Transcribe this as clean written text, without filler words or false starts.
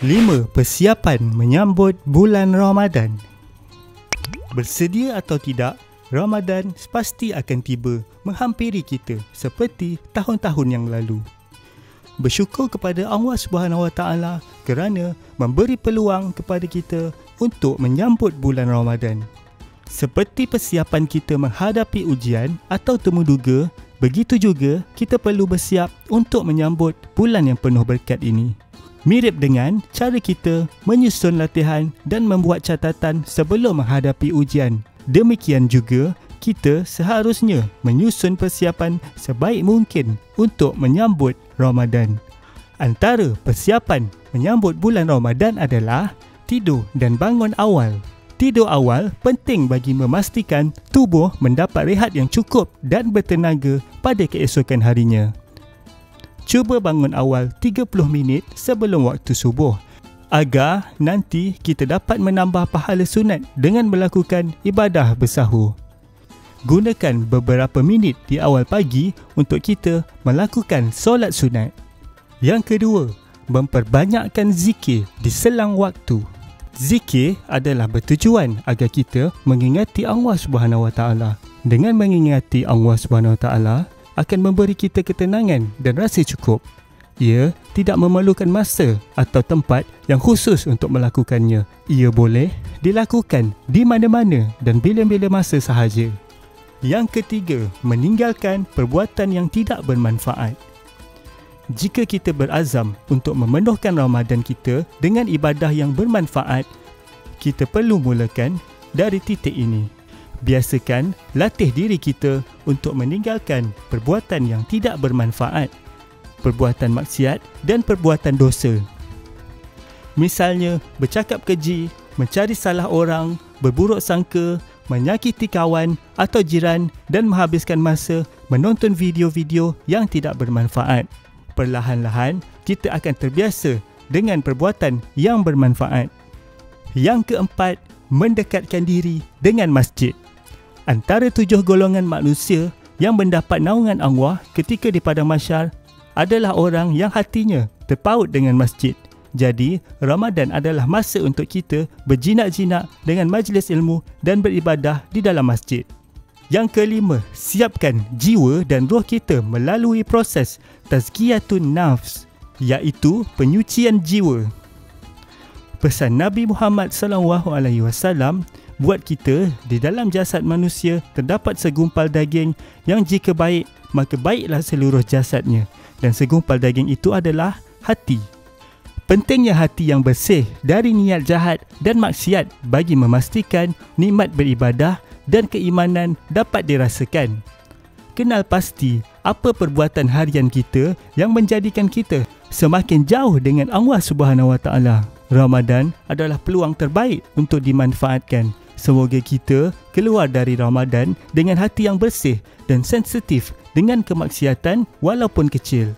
5. Persiapan menyambut bulan Ramadan. Bersedia atau tidak, Ramadan pasti akan tiba menghampiri kita seperti tahun-tahun yang lalu. Bersyukur kepada Allah SWT kerana memberi peluang kepada kita untuk menyambut bulan Ramadan. Seperti persiapan kita menghadapi ujian atau temuduga, begitu juga kita perlu bersiap untuk menyambut bulan yang penuh berkat ini. Mirip dengan cara kita menyusun latihan dan membuat catatan sebelum menghadapi ujian. Demikian juga kita seharusnya menyusun persiapan sebaik mungkin untuk menyambut Ramadan. Antara persiapan menyambut bulan Ramadan adalah tidur dan bangun awal. Tidur awal penting bagi memastikan tubuh mendapat rehat yang cukup dan bertenaga pada keesokan harinya. Cuba bangun awal 30 minit sebelum waktu subuh agar nanti kita dapat menambah pahala sunat dengan melakukan ibadah bersahur. Gunakan beberapa minit di awal pagi untuk kita melakukan solat sunat. Yang kedua, memperbanyakkan zikir di selang waktu. Zikir adalah bertujuan agar kita mengingati Allah SWT. Dengan mengingati Allah SWT akan memberi kita ketenangan dan rasa cukup. Ia tidak memerlukan masa atau tempat yang khusus untuk melakukannya. Ia boleh dilakukan di mana-mana dan bila-bila masa sahaja. Yang ketiga, meninggalkan perbuatan yang tidak bermanfaat. Jika kita berazam untuk memenuhkan Ramadan kita dengan ibadah yang bermanfaat, kita perlu mulakan dari titik ini. Biasakan latih diri kita untuk meninggalkan perbuatan yang tidak bermanfaat, perbuatan maksiat dan perbuatan dosa. Misalnya, bercakap keji, mencari salah orang, berburuk sangka, menyakiti kawan atau jiran dan menghabiskan masa menonton video-video yang tidak bermanfaat. Perlahan-lahan, kita akan terbiasa dengan perbuatan yang bermanfaat. Yang keempat, mendekatkan diri dengan masjid. Antara 7 golongan manusia yang mendapat naungan Allah ketika di padang mahsyar adalah orang yang hatinya terpaut dengan masjid. Jadi, Ramadan adalah masa untuk kita berjinak-jinak dengan majlis ilmu dan beribadah di dalam masjid. Yang kelima, siapkan jiwa dan roh kita melalui proses tazkiyatun nafs, iaitu penyucian jiwa. Pesan Nabi Muhammad SAW buat kita, di dalam jasad manusia terdapat segumpal daging yang jika baik, maka baiklah seluruh jasadnya. Dan segumpal daging itu adalah hati. Pentingnya hati yang bersih dari niat jahat dan maksiat bagi memastikan nikmat beribadah dan keimanan dapat dirasakan. Kenal pasti apa perbuatan harian kita yang menjadikan kita semakin jauh dengan Allah SWT. Ramadan adalah peluang terbaik untuk dimanfaatkan. Semoga kita keluar dari Ramadan dengan hati yang bersih dan sensitif dengan kemaksiatan walaupun kecil.